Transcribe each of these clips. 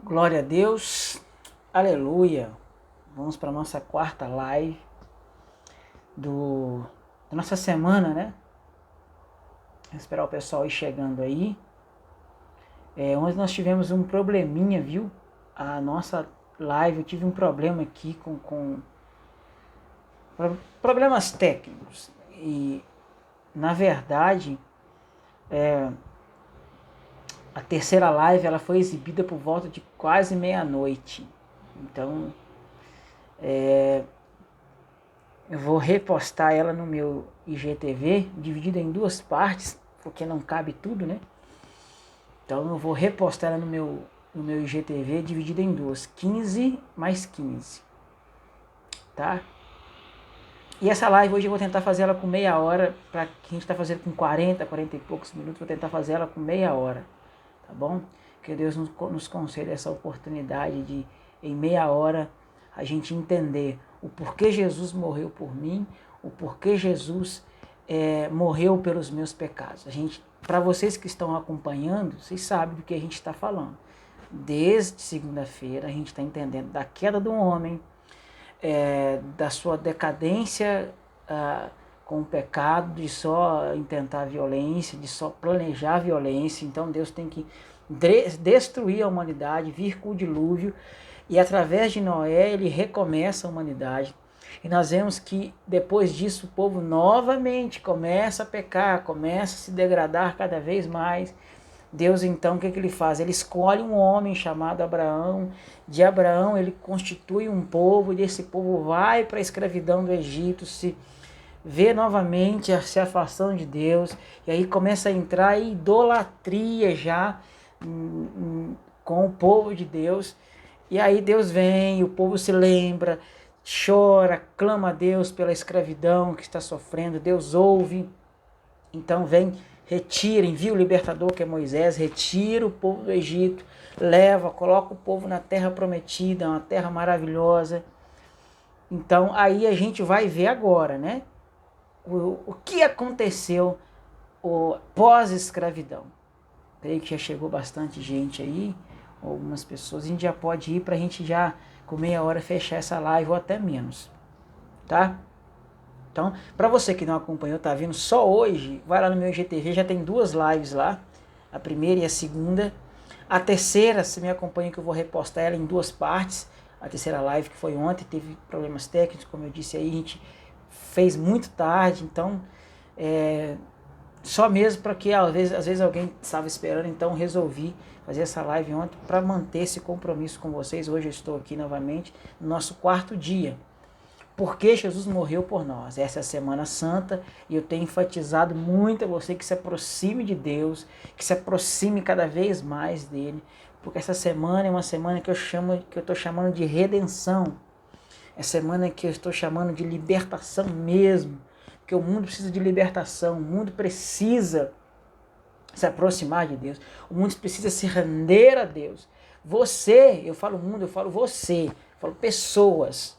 Glória a Deus, aleluia. Vamos para a nossa quarta live da nossa semana, né? Vou esperar o pessoal ir chegando aí. Ontem nós tivemos um probleminha, viu? A nossa live, eu tive um problema aqui com problemas técnicos. E, na verdade, a terceira live ela foi exibida por volta de quase meia-noite. Então, eu vou repostar ela no meu IGTV, dividida em duas partes, porque não cabe tudo, né? Então eu vou repostar ela no meu IGTV, dividida em duas, 15 mais 15, tá? E essa live hoje eu vou tentar fazer ela com meia hora, para que a gente está fazendo com 40 e poucos minutos, vou tentar fazer ela com meia hora, tá bom? Que Deus nos conceda essa oportunidade de, em meia hora, a gente entender o porquê Jesus morreu por mim, o porquê Jesus morreu pelos meus pecados. Para vocês que estão acompanhando, vocês sabem do que a gente está falando. Desde segunda-feira a gente está entendendo da queda do homem, da sua decadência com o pecado, de só intentar violência, de só planejar violência. Então Deus tem que destruir a humanidade, vir com o dilúvio, e através de Noé ele recomeça a humanidade. E nós vemos que depois disso o povo novamente começa a pecar, começa a se degradar cada vez mais. Deus então, o que ele faz? Ele escolhe um homem chamado Abraão. De Abraão ele constitui um povo, e desse povo vai para a escravidão do Egito, se vê novamente se afastando de Deus, e aí começa a entrar em idolatria já com o povo de Deus. E aí Deus vem, o povo se lembra, chora, clama a Deus pela escravidão que está sofrendo. Deus ouve, então vem, retira, envia o libertador que é Moisés, retira o povo do Egito, leva, coloca o povo na terra prometida, uma terra maravilhosa. Então aí a gente vai ver agora, né? O que aconteceu pós-escravidão. Creio que já chegou bastante gente aí, algumas pessoas. A gente já pode ir para a gente já com meia hora fechar essa live ou até menos, tá? Então, para você que não acompanhou, tá vindo só hoje, vai lá no meu IGTV, já tem duas lives lá, a primeira e a segunda. A terceira, se me acompanha, que eu vou repostar ela em duas partes. A terceira live que foi ontem, teve problemas técnicos, como eu disse aí, a gente fez muito tarde, então só mesmo porque às vezes alguém estava esperando, então resolvi fazer essa live ontem para manter esse compromisso com vocês. Hoje eu estou aqui novamente no nosso quarto dia. Porque Jesus morreu por nós. Essa é a Semana Santa e eu tenho enfatizado muito a você que se aproxime de Deus, que se aproxime cada vez mais dele, porque essa semana é uma semana que eu estou chamando de redenção. É semana que eu estou chamando de libertação mesmo, porque o mundo precisa de libertação, o mundo precisa se aproximar de Deus, o mundo precisa se render a Deus. Você, eu falo mundo, eu falo você, eu falo pessoas,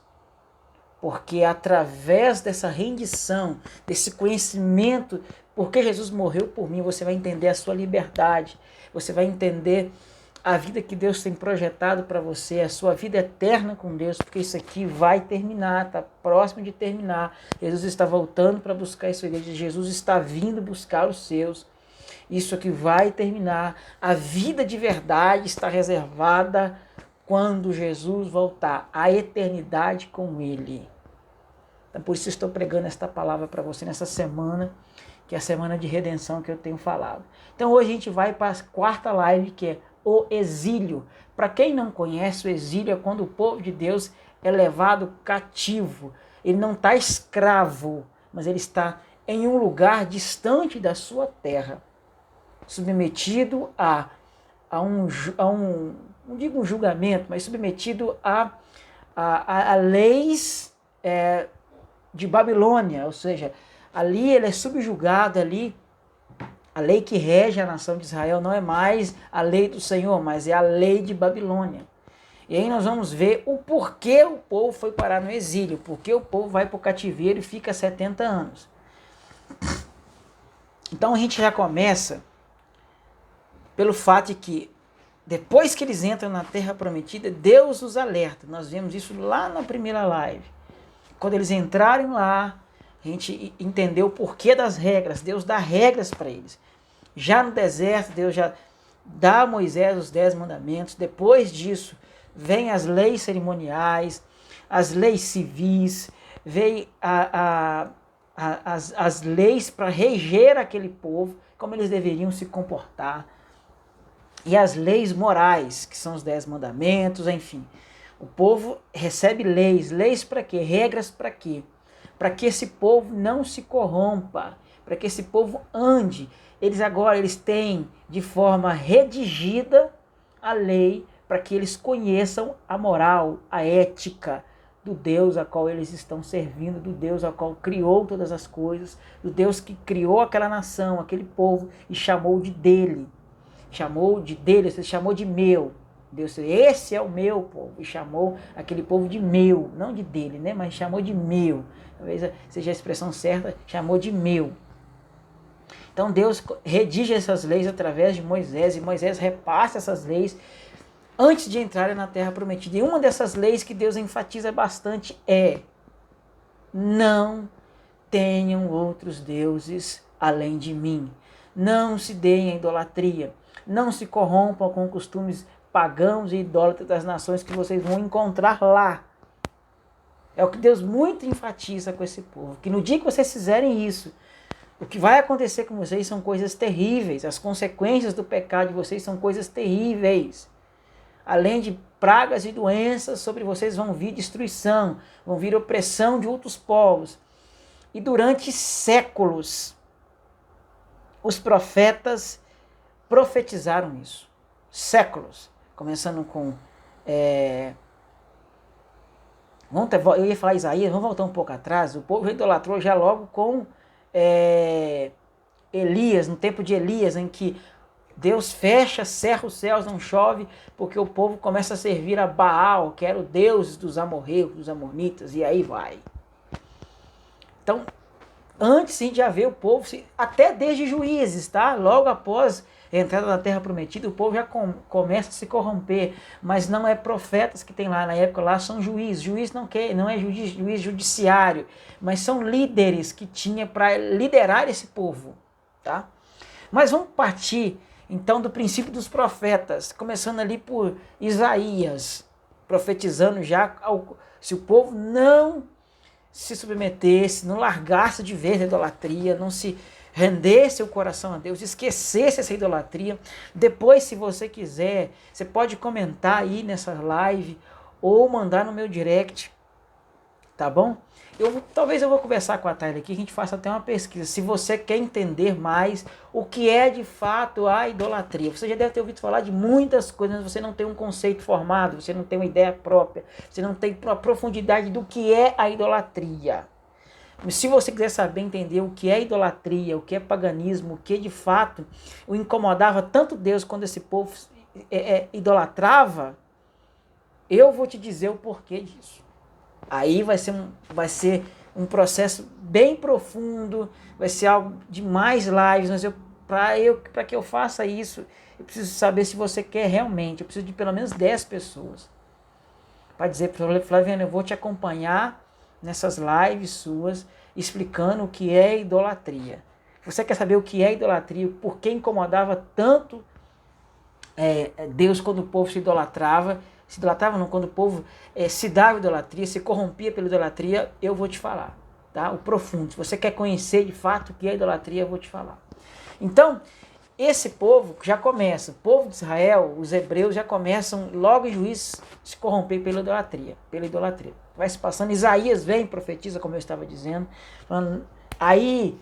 porque através dessa rendição, desse conhecimento, porque Jesus morreu por mim, você vai entender a sua liberdade, você vai entender a vida que Deus tem projetado para você, a sua vida eterna com Deus, porque isso aqui vai terminar, está próximo de terminar. Jesus está voltando para buscar a sua igreja, Jesus está vindo buscar os seus. Isso aqui vai terminar. A vida de verdade está reservada quando Jesus voltar, a eternidade com Ele. Então, por isso estou pregando esta palavra para você nessa semana, que é a semana de redenção que eu tenho falado. Então hoje a gente vai para a quarta live, que é o exílio. Para quem não conhece, o exílio é quando o povo de Deus é levado cativo. Ele não está escravo, mas ele está em um lugar distante da sua terra, submetido a não digo um julgamento, mas submetido a leis de Babilônia, ou seja, ali ele é subjugado, ali a lei que rege a nação de Israel não é mais a lei do Senhor, mas é a lei de Babilônia. E aí nós vamos ver o porquê o povo foi parar no exílio, porque o povo vai para o cativeiro e fica 70 anos. Então a gente já começa pelo fato de que depois que eles entram na Terra Prometida, Deus os alerta. Nós vemos isso lá na primeira live. Quando eles entrarem lá, a gente entendeu o porquê das regras. Deus dá regras para eles. Já no deserto, Deus já dá a Moisés os 10 mandamentos. Depois disso, vem as leis cerimoniais, as leis civis, vem as leis para reger aquele povo, como eles deveriam se comportar. E as leis morais, que são os 10 mandamentos, enfim. O povo recebe leis. Leis para quê? Regras para quê? Para que esse povo não se corrompa, para que esse povo ande. Eles têm de forma redigida a lei para que eles conheçam a moral, a ética do Deus a qual eles estão servindo, do Deus a qual criou todas as coisas, do Deus que criou aquela nação, aquele povo e chamou de dele. Chamou de meu. Deus, esse é o meu povo. E chamou aquele povo de meu, não de dele, né? Mas chamou de meu. Talvez seja a expressão certa, chamou de meu. Então Deus redige essas leis através de Moisés, e Moisés repassa essas leis antes de entrarem na Terra Prometida. E uma dessas leis que Deus enfatiza bastante é: não tenham outros deuses além de mim. Não se deem à idolatria. Não se corrompam com costumes pagãos e idólatras das nações que vocês vão encontrar lá. É o que Deus muito enfatiza com esse povo. Que no dia que vocês fizerem isso, o que vai acontecer com vocês são coisas terríveis. As consequências do pecado de vocês são coisas terríveis. Além de pragas e doenças, sobre vocês vão vir destruição, vão vir opressão de outros povos. E durante séculos, os profetas profetizaram isso. Séculos. Começando com... eu ia falar Isaías, vamos voltar um pouco atrás. O povo idolatrou já logo com Elias, no tempo de Elias, em que Deus cerra os céus, não chove, porque o povo começa a servir a Baal, que era o deus dos amorreus, dos amonitas, e aí vai. Então, antes sim de haver o povo, até desde Juízes, tá? Logo após a entrada na Terra Prometida, o povo já começa a se corromper, mas não é profetas que tem lá, na época lá são juízes. Juiz não é juiz judiciário, mas são líderes que tinha para liderar esse povo, tá? Mas vamos partir então do princípio dos profetas, começando ali por Isaías, profetizando já se o povo não se submetesse, não largasse de vez a idolatria, não se rendesse o coração a Deus, esquecesse essa idolatria. Depois, se você quiser, você pode comentar aí nessa live ou mandar no meu direct, tá bom? Talvez eu vou conversar com a Tayla aqui, a gente faça até uma pesquisa, se você quer entender mais o que é de fato a idolatria. Você já deve ter ouvido falar de muitas coisas, mas você não tem um conceito formado, você não tem uma ideia própria, você não tem uma profundidade do que é a idolatria. Se você quiser saber, entender o que é idolatria, o que é paganismo, o que de fato o incomodava tanto Deus quando esse povo idolatrava, eu vou te dizer o porquê disso. Aí vai ser um processo bem profundo, vai ser algo de mais lives, mas para que eu faça isso, eu preciso saber se você quer realmente, eu preciso de pelo menos 10 pessoas. Para dizer para Flaviana, eu vou te acompanhar nessas lives suas, explicando o que é idolatria. Você quer saber o que é idolatria, por que incomodava tanto Deus quando o povo se idolatrava não, quando o povo se dava idolatria, se corrompia pela idolatria, eu vou te falar, tá? O profundo. Se você quer conhecer de fato o que é idolatria, eu vou te falar. Então, esse povo já começa, o povo de Israel, os hebreus já começam logo em Juízes se corromper pela idolatria. Vai se passando, Isaías vem, profetiza, como eu estava dizendo, aí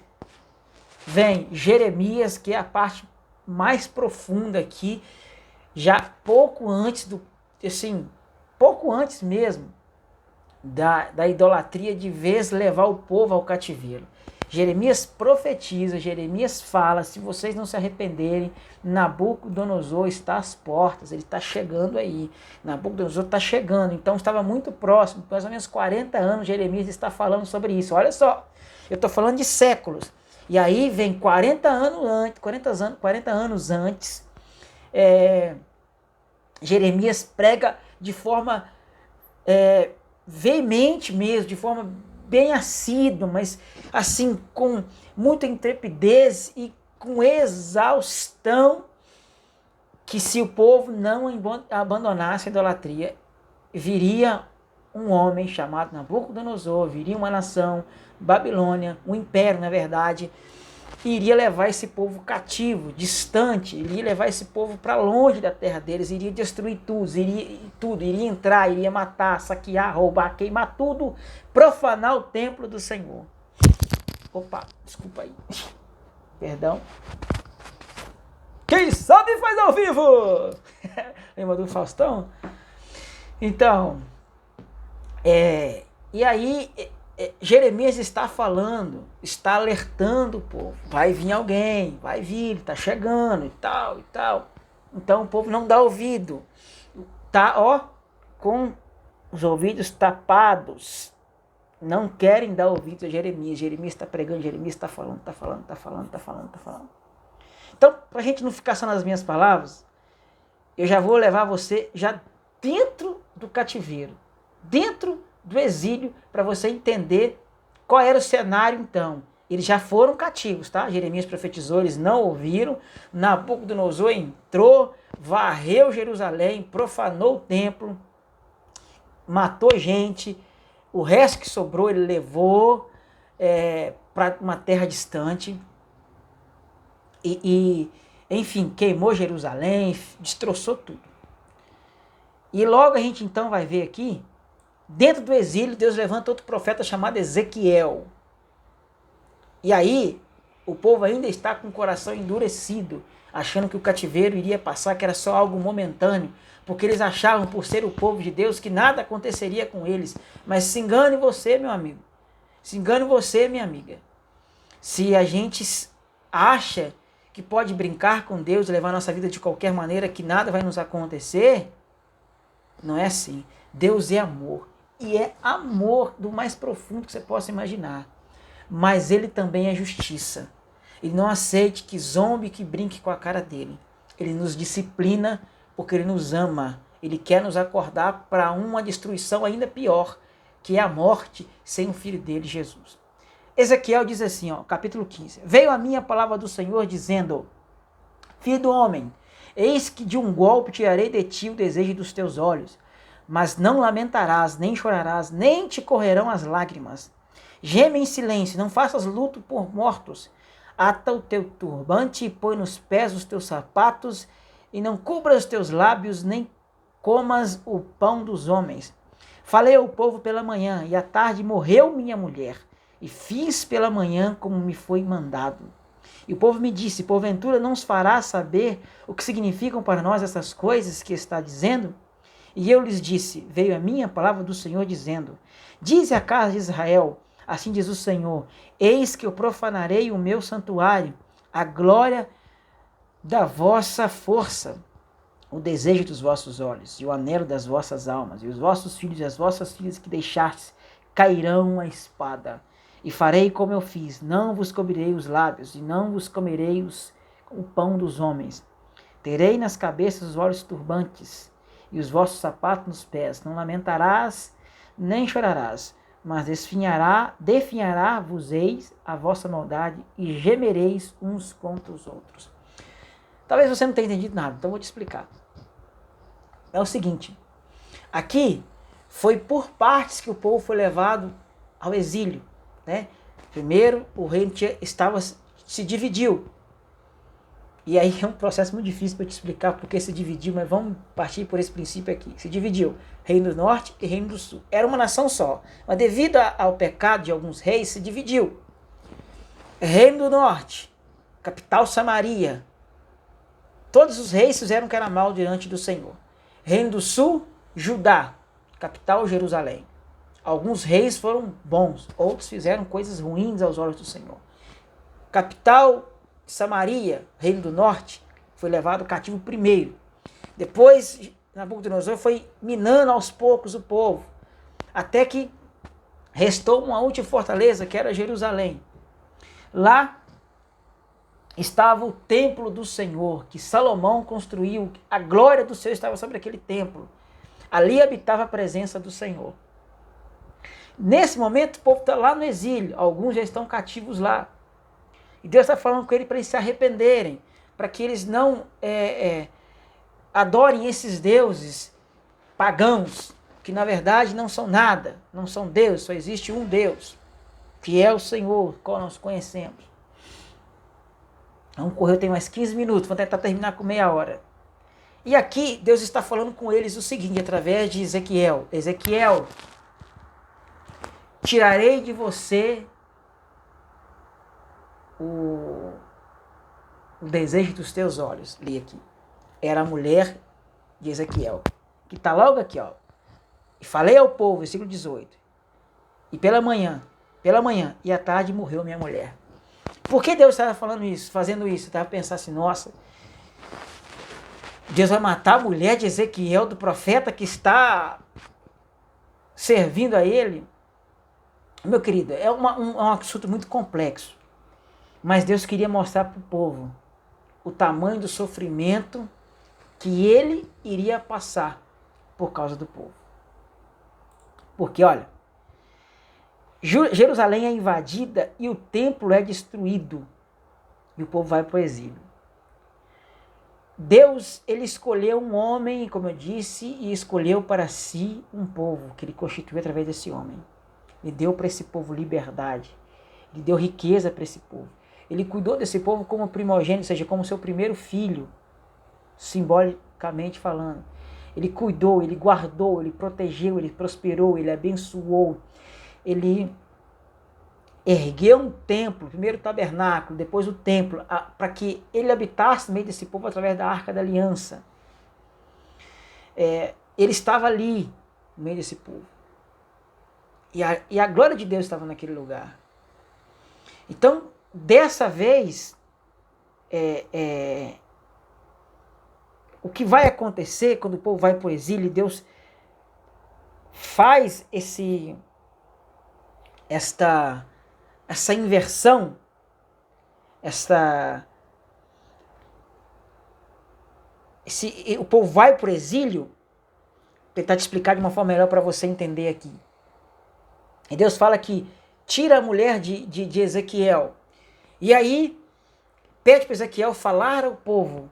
vem Jeremias, que é a parte mais profunda aqui, já pouco antes mesmo da idolatria de vez levar o povo ao cativeiro. Jeremias profetiza, Jeremias fala, se vocês não se arrependerem, Nabucodonosor está às portas, ele está chegando aí, Nabucodonosor está chegando, então estava muito próximo, mais ou menos 40 anos Jeremias está falando sobre isso. Olha só, eu estou falando de séculos, e aí vem 40 anos antes, Jeremias prega de forma veemente mesmo, de forma bem assídua, mas assim, com muita intrepidez e com exaustão, que se o povo não abandonasse a idolatria, viria um homem chamado Nabucodonosor, viria uma nação, Babilônia, um império na verdade, iria levar esse povo cativo, distante, iria levar esse povo para longe da terra deles, iria destruir tudo, iria entrar, iria matar, saquear, roubar, queimar tudo, profanar o templo do Senhor. Opa, desculpa aí, perdão. Quem sabe faz ao vivo! Lembra do Faustão? Então, e aí Jeremias está falando, está alertando o povo. Vai vir alguém, vai vir, está chegando e tal, e tal. Então o povo não dá ouvido. Tá, com os ouvidos tapados. Não querem dar ouvido a Jeremias. Jeremias está pregando, Jeremias está falando. Então, para a gente não ficar só nas minhas palavras, eu já vou levar você já dentro do cativeiro, dentro do exílio, para você entender qual era o cenário então. Eles já foram cativos, tá? Jeremias profetizou, eles não ouviram. Nabucodonosor entrou, varreu Jerusalém, profanou o templo, matou gente. O resto que sobrou ele levou para uma terra distante. Enfim, queimou Jerusalém, destroçou tudo. E logo a gente então vai ver aqui, dentro do exílio, Deus levanta outro profeta chamado Ezequiel. E aí, o povo ainda está com o coração endurecido, achando que o cativeiro iria passar, que era só algo momentâneo, porque eles achavam, por ser o povo de Deus, que nada aconteceria com eles. Mas se engane você, meu amigo. Se engane você, minha amiga. Se a gente acha que pode brincar com Deus, levar nossa vida de qualquer maneira, que nada vai nos acontecer, não é assim. Deus é amor. E é amor do mais profundo que você possa imaginar. Mas ele também é justiça. Ele não aceite que zombe, que brinque com a cara dele. Ele nos disciplina porque ele nos ama. Ele quer nos acordar para uma destruição ainda pior, que é a morte sem o filho dele, Jesus. Ezequiel diz assim, capítulo 15. Veio a mim a palavra do Senhor dizendo: Filho do homem, eis que de um golpe tirarei de ti o desejo dos teus olhos, mas não lamentarás, nem chorarás, nem te correrão as lágrimas. Geme em silêncio, não faças luto por mortos. Ata o teu turbante e põe nos pés os teus sapatos, e não cubras os teus lábios, nem comas o pão dos homens. Falei ao povo pela manhã, e à tarde morreu minha mulher, e fiz pela manhã como me foi mandado. E o povo me disse: porventura não os farás saber o que significam para nós essas coisas que está dizendo? E eu lhes disse: veio a minha palavra do Senhor dizendo: dize à casa de Israel, assim diz o Senhor, eis que eu profanarei o meu santuário, a glória da vossa força, o desejo dos vossos olhos, e o anelo das vossas almas, e os vossos filhos e as vossas filhas que deixastes cairão a espada. E farei como eu fiz, não vos cobrirei os lábios, e não vos comerei o pão dos homens. Terei nas cabeças os olhos turbantes, e os vossos sapatos nos pés. Não lamentarás, nem chorarás, mas definhará-vos-eis a vossa maldade, e gemereis uns contra os outros. Talvez você não tenha entendido nada, então eu vou te explicar. É o seguinte, aqui foi por partes que o povo foi levado ao exílio. Né? Primeiro, o reino se dividiu. E aí é um processo muito difícil para eu te explicar porque se dividiu, mas vamos partir por esse princípio aqui. Se dividiu, Reino do Norte e Reino do Sul. Era uma nação só, mas devido ao pecado de alguns reis, se dividiu. Reino do Norte, capital Samaria. Todos os reis fizeram o que era mal diante do Senhor. Reino do Sul, Judá, capital Jerusalém. Alguns reis foram bons, outros fizeram coisas ruins aos olhos do Senhor. Capital Samaria, Reino do Norte, foi levado cativo primeiro. Depois, Nabucodonosor foi minando aos poucos o povo, até que restou uma última fortaleza, que era Jerusalém. Lá, estava o templo do Senhor, que Salomão construiu, a glória do Senhor estava sobre aquele templo. Ali habitava a presença do Senhor. Nesse momento, o povo está lá no exílio, alguns já estão cativos lá. E Deus está falando com ele para eles se arrependerem, para que eles não adorem esses deuses pagãos, que na verdade não são nada, não são Deus, só existe um Deus, que é o Senhor, qual nós conhecemos. Vamos correr, eu tenho mais 15 minutos, vou tentar terminar com meia hora. E aqui Deus está falando com eles o seguinte, através de Ezequiel. Ezequiel, tirarei de você o desejo dos teus olhos. Li aqui. Era a mulher de Ezequiel, que está logo aqui, ó. E falei ao povo, versículo 18. E pela manhã e à tarde morreu minha mulher. Por que Deus estava falando isso, fazendo isso? Eu estava pensando assim, nossa, Deus vai matar a mulher de Ezequiel, do profeta que está servindo a ele? Meu querido, é um assunto muito complexo. Mas Deus queria mostrar para o povo o tamanho do sofrimento que ele iria passar por causa do povo. Porque, olha, Jerusalém é invadida e o templo é destruído. E o povo vai para o exílio. Deus, ele escolheu um homem, como eu disse, e escolheu para si um povo, que ele constituiu através desse homem. Ele deu para esse povo liberdade. Ele deu riqueza para esse povo. Ele cuidou desse povo como primogênito, ou seja, como seu primeiro filho, simbolicamente falando. Ele cuidou, ele guardou, ele protegeu, ele prosperou, ele abençoou. Ele ergueu um templo, primeiro o tabernáculo, depois o templo, para que ele habitasse no meio desse povo através da Arca da Aliança. Ele estava ali, no meio desse povo. E a glória de Deus estava naquele lugar. Então, dessa vez, o que vai acontecer quando o povo vai para o exílio, Deus faz essa inversão, o povo vai para o exílio, vou tentar te explicar de uma forma melhor para você entender aqui. E Deus fala que tira a mulher de Ezequiel. E aí, pede para Ezequiel falar ao povo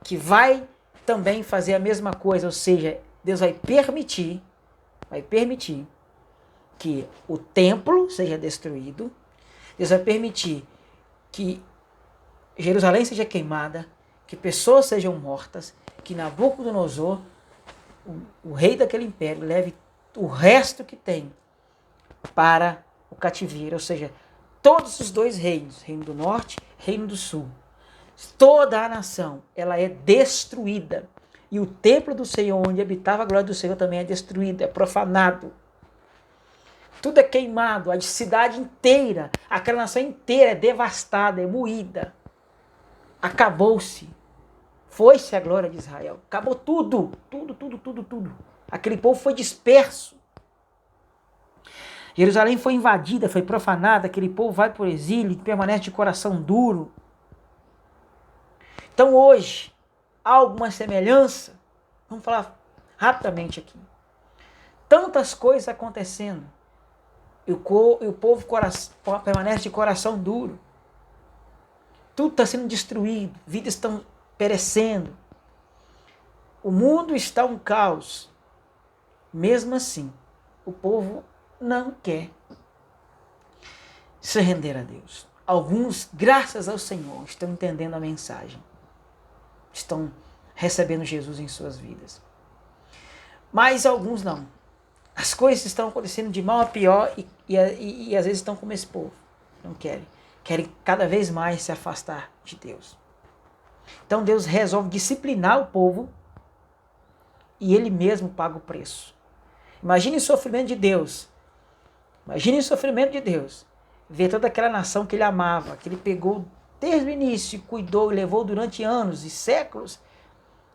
que vai também fazer a mesma coisa, ou seja, Deus vai permitir que o templo seja destruído, Deus vai permitir que Jerusalém seja queimada, que pessoas sejam mortas, que Nabucodonosor, o rei daquele império, leve o resto que tem para o cativeiro, ou seja, todos os dois reinos, reino do norte, reino do sul, toda a nação, ela é destruída. E o templo do Senhor, onde habitava a glória do Senhor, também é destruído, é profanado. Tudo é queimado, a cidade inteira, aquela nação inteira é devastada, é moída. Acabou-se. Foi-se a glória de Israel. Acabou tudo. Tudo. Aquele povo foi disperso. Jerusalém foi invadida, foi profanada, aquele povo vai para o exílio, permanece de coração duro. Então hoje, há alguma semelhança? Vamos falar rapidamente aqui. Tantas coisas acontecendo. E o povo permanece de coração duro. Tudo está sendo destruído. Vidas estão perecendo. O mundo está um caos. Mesmo assim, o povo não quer se render a Deus. Alguns, graças ao Senhor, estão entendendo a mensagem. Estão recebendo Jesus em suas vidas. Mas alguns não. As coisas estão acontecendo de mal a pior e às vezes estão como esse povo. Não querem. Querem cada vez mais se afastar de Deus. Então Deus resolve disciplinar o povo e ele mesmo paga o preço. Imagine o sofrimento de Deus. Imagine o sofrimento de Deus. Ver toda aquela nação que ele amava, que ele pegou desde o início, cuidou e levou durante anos e séculos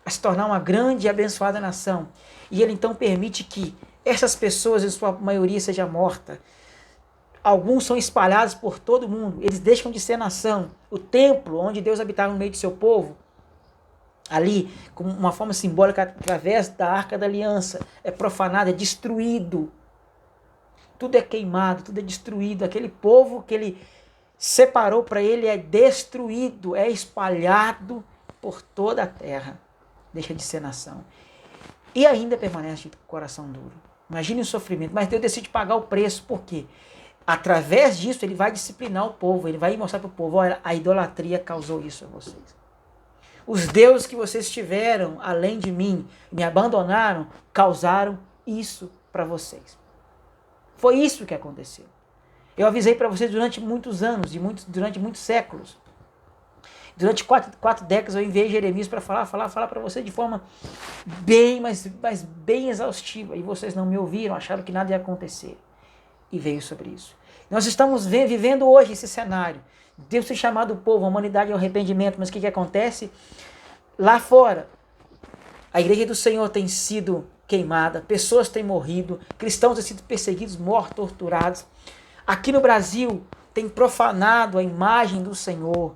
a se tornar uma grande e abençoada nação. E ele então permite que essas pessoas, em sua maioria, sejam mortas. Alguns são espalhados por todo mundo. Eles deixam de ser nação. O templo onde Deus habitava no meio do seu povo, ali, como uma forma simbólica, através da Arca da Aliança, é profanado, é destruído. Tudo é queimado, tudo é destruído. Aquele povo que ele separou para ele é destruído, é espalhado por toda a terra. Deixa de ser nação. E ainda permanece de coração duro. Imagine o sofrimento. Mas Deus decide pagar o preço. Por quê? Através disso, ele vai disciplinar o povo. Ele vai mostrar para o povo, olha, a idolatria causou isso a vocês. Os deuses que vocês tiveram, além de mim, me abandonaram, causaram isso para vocês. Foi isso que aconteceu. Eu avisei para vocês durante muitos anos, durante muitos séculos. Durante quatro décadas eu enviei Jeremias para falar para vocês de forma bem, mas bem exaustiva. E vocês não me ouviram, acharam que nada ia acontecer. E veio sobre isso. Nós estamos vivendo hoje esse cenário. Deus tem chamado o povo, a humanidade ao arrependimento, mas o que acontece? Lá fora, a igreja do Senhor tem sido queimada, pessoas têm morrido, cristãos têm sido perseguidos, mortos, torturados. Aqui no Brasil, tem profanado a imagem do Senhor,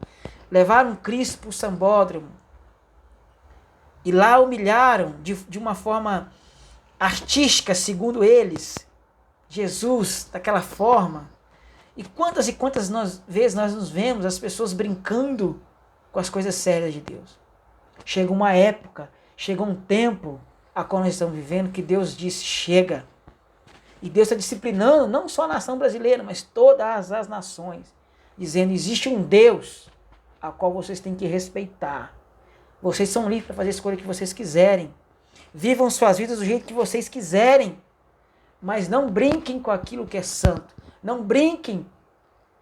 levaram Cristo para o sambódromo e lá humilharam de uma forma artística, segundo eles, Jesus daquela forma. E quantas vezes nós nos vemos as pessoas brincando com as coisas sérias de Deus. Chega uma época, chega um tempo a qual nós estamos vivendo que Deus disse, chega. E Deus está disciplinando não só a nação brasileira, mas todas as nações, dizendo, existe um Deus a qual vocês têm que respeitar. Vocês são livres para fazer a escolha que vocês quiserem. Vivam suas vidas do jeito que vocês quiserem. Mas não brinquem com aquilo que é santo. Não brinquem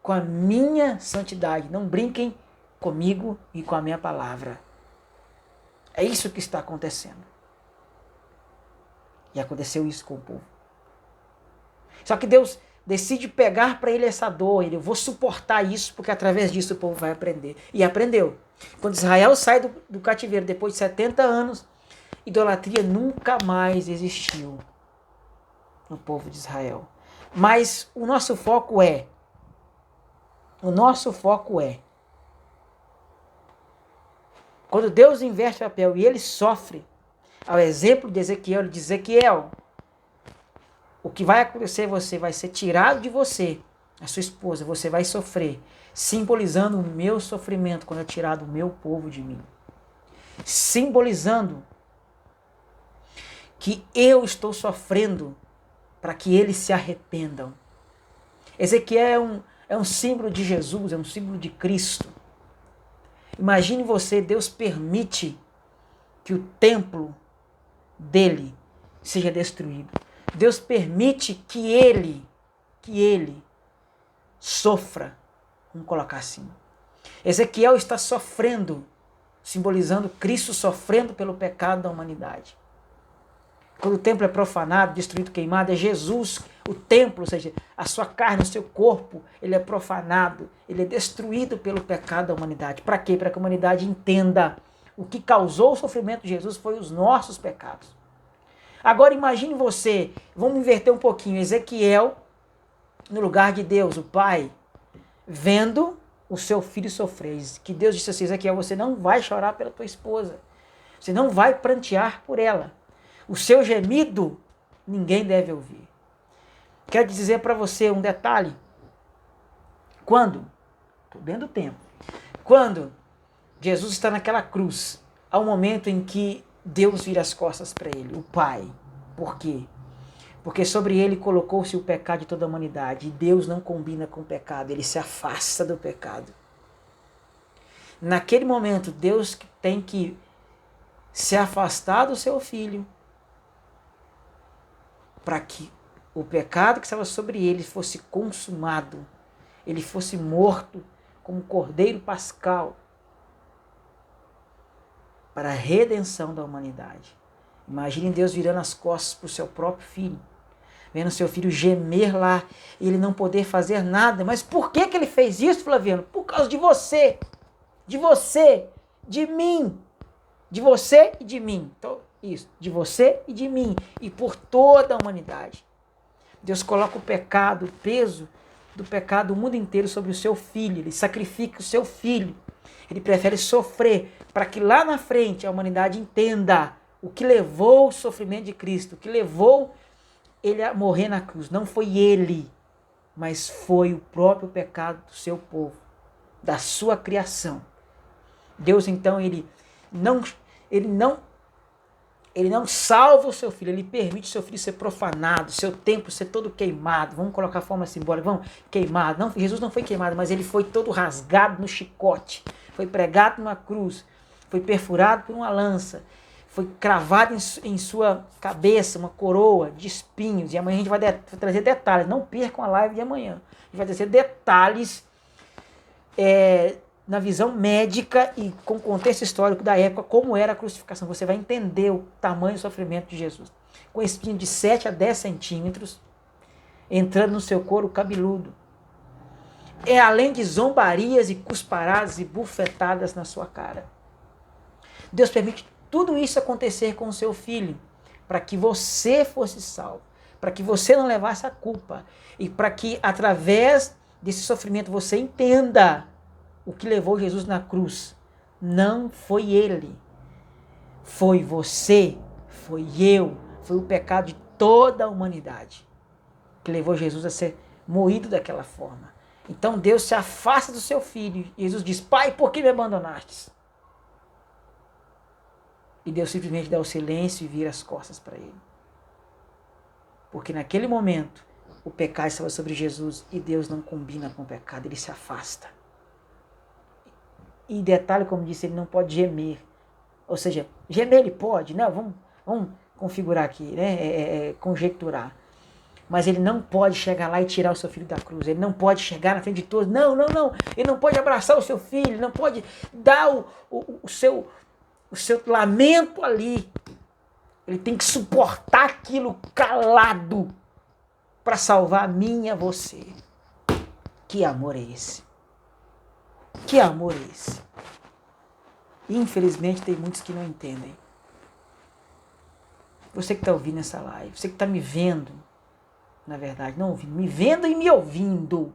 com a minha santidade. Não brinquem comigo e com a minha palavra. É isso que está acontecendo. E aconteceu isso com o povo. Só que Deus decide pegar para ele essa dor. Eu vou suportar isso, porque através disso o povo vai aprender. E aprendeu. Quando Israel sai do cativeiro, depois de 70 anos, idolatria nunca mais existiu no povo de Israel. Mas o nosso foco é, quando Deus inverte o papel e ele sofre, ao exemplo de Ezequiel, ele diz, Ezequiel, o que vai acontecer, você vai ser tirado de você, a sua esposa, você vai sofrer, simbolizando o meu sofrimento quando é tirado o meu povo de mim. Simbolizando que eu estou sofrendo para que eles se arrependam. Ezequiel é um símbolo de Jesus, é um símbolo de Cristo. Imagine você, Deus permite que o templo dele seja destruído. Deus permite que ele sofra, vamos colocar assim. Ezequiel está sofrendo, simbolizando Cristo sofrendo pelo pecado da humanidade. Quando o templo é profanado, destruído, queimado, é Jesus, o templo, ou seja, a sua carne, o seu corpo, ele é profanado, ele é destruído pelo pecado da humanidade. Para quê? Para que a humanidade entenda o que causou o sofrimento de Jesus foi os nossos pecados. Agora imagine você, vamos inverter um pouquinho, Ezequiel, no lugar de Deus, o Pai, vendo o seu filho sofrer. Que Deus disse assim, Ezequiel, você não vai chorar pela tua esposa, você não vai prantear por ela. O seu gemido, ninguém deve ouvir. Quero dizer para você um detalhe. Estou dentro do tempo, quando Jesus está naquela cruz, há um momento em que Deus vira as costas para ele, o Pai. Por quê? Porque sobre ele colocou-se o pecado de toda a humanidade. E Deus não combina com o pecado, ele se afasta do pecado. Naquele momento, Deus tem que se afastar do seu filho, para que o pecado que estava sobre ele fosse consumado, ele fosse morto como cordeiro pascal para a redenção da humanidade. Imagine Deus virando as costas para o seu próprio filho, vendo seu filho gemer lá e ele não poder fazer nada. Mas por que ele fez isso, Flaviano? Por causa de você, de mim, de você e de mim. Então, isso, de você e de mim, e por toda a humanidade. Deus coloca o pecado, o peso do pecado do mundo inteiro sobre o seu filho. Ele sacrifica o seu filho. Ele prefere sofrer para que lá na frente a humanidade entenda o que levou o sofrimento de Cristo, o que levou ele a morrer na cruz. Não foi ele, mas foi o próprio pecado do seu povo, da sua criação. Deus, então, ele não salva o seu filho, ele permite o seu filho ser profanado, seu templo ser todo queimado. Vamos colocar a forma simbólica, vamos, queimado. Não, Jesus não foi queimado, mas ele foi todo rasgado no chicote, foi pregado numa cruz, foi perfurado por uma lança, foi cravado em sua cabeça uma coroa de espinhos. E amanhã a gente vai trazer detalhes, não percam a live de amanhã. A gente vai trazer detalhes na visão médica e com contexto histórico da época, como era a crucificação. Você vai entender o tamanho do sofrimento de Jesus. Com espinho de 7 a 10 centímetros, entrando no seu couro cabeludo. Além de zombarias e cusparadas e bufetadas na sua cara. Deus permite tudo isso acontecer com o seu filho, para que você fosse salvo, para que você não levasse a culpa, e para que através desse sofrimento você entenda o que levou Jesus na cruz. Não foi ele, foi você, foi eu, foi o pecado de toda a humanidade que levou Jesus a ser moído daquela forma. Então Deus se afasta do seu filho. Jesus diz: Pai, por que me abandonastes? E Deus simplesmente dá o silêncio e vira as costas para ele. Porque naquele momento o pecado estava sobre Jesus e Deus não combina com o pecado, ele se afasta. E detalhe, como disse, ele não pode gemer. Ou seja, gemer ele pode, né? Vamos configurar aqui, né? Conjecturar. Mas ele não pode chegar lá e tirar o seu filho da cruz. Ele não pode chegar na frente de todos. Não. Ele não pode abraçar o seu filho. Ele não pode dar o seu lamento ali. Ele tem que suportar aquilo calado para salvar a mim e a você. Que amor é esse? Que amor é esse? Infelizmente tem muitos que não entendem. Você que está ouvindo essa live, você que está me vendo, na verdade, não ouvindo, me vendo e me ouvindo.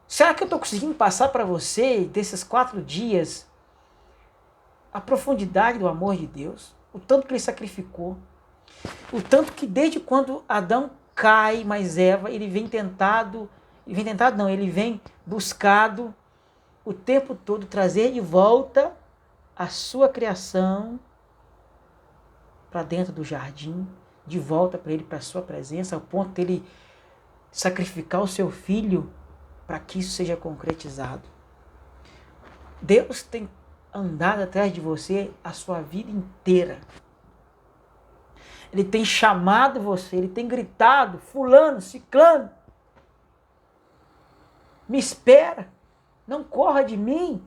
Será que eu estou conseguindo passar para você, desses 4 dias, a profundidade do amor de Deus? O tanto que ele sacrificou. O tanto que desde quando Adão cai, mas Eva, ele vem buscado o tempo todo trazer de volta a sua criação para dentro do jardim, de volta para ele, para a sua presença, ao ponto de ele sacrificar o seu filho para que isso seja concretizado. Deus tem andado atrás de você a sua vida inteira. Ele tem chamado você, ele tem gritado: fulano, ciclano, me espera, não corra de mim.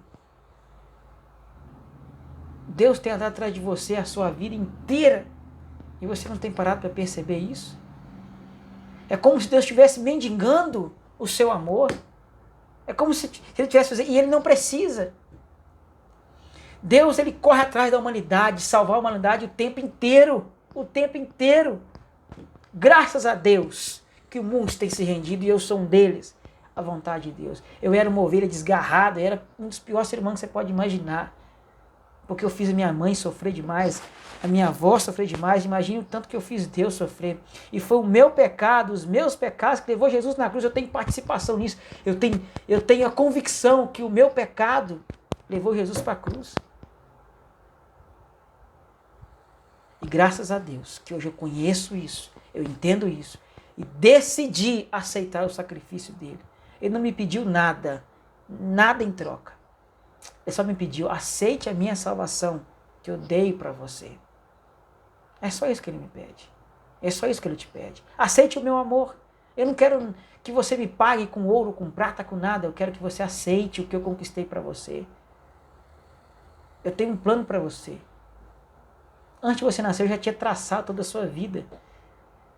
Deus tem andado atrás de você a sua vida inteira e você não tem parado para perceber isso. É como se Deus estivesse mendigando o seu amor. É como se ele tivesse fazendo, e ele não precisa. Deus, ele corre atrás da humanidade, salvar a humanidade o tempo inteiro. O tempo inteiro. Graças a Deus que o mundo tem se rendido e eu sou um deles. A vontade de Deus. Eu era uma ovelha desgarrada, eu era um dos piores seres humanos que você pode imaginar. Porque eu fiz a minha mãe sofrer demais, a minha avó sofrer demais. Imagine o tanto que eu fiz Deus sofrer. E foi o meu pecado, os meus pecados que levou Jesus na cruz. Eu tenho participação nisso. Eu tenho a convicção que o meu pecado levou Jesus para a cruz. E graças a Deus que hoje eu conheço isso, eu entendo isso. E decidi aceitar o sacrifício dele. Ele não me pediu nada em troca. Ele só me pediu: aceite a minha salvação que eu dei para você. É só isso que ele me pede. É só isso que ele te pede. Aceite o meu amor. Eu não quero que você me pague com ouro, com prata, com nada. Eu quero que você aceite o que eu conquistei para você. Eu tenho um plano para você. Antes de você nascer, eu já tinha traçado toda a sua vida.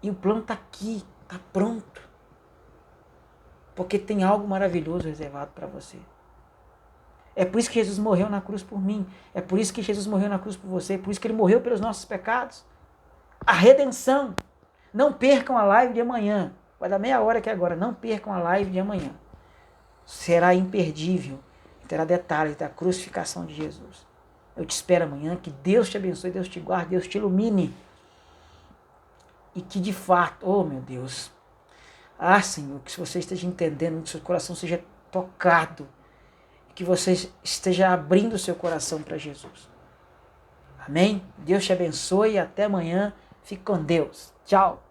E o plano está aqui, está pronto. Porque tem algo maravilhoso reservado para você. É por isso que Jesus morreu na cruz por mim. É por isso que Jesus morreu na cruz por você. É por isso que ele morreu pelos nossos pecados. A redenção. Não percam a live de amanhã. Vai dar meia hora aqui agora. Não percam a live de amanhã. Será imperdível. Terá detalhes da crucificação de Jesus. Eu te espero amanhã. Que Deus te abençoe, Deus te guarde, Deus te ilumine. E que de fato, oh meu Deus, Senhor, que você esteja entendendo, que seu coração seja tocado, que você esteja abrindo o seu coração para Jesus. Amém? Deus te abençoe e até amanhã. Fique com Deus. Tchau.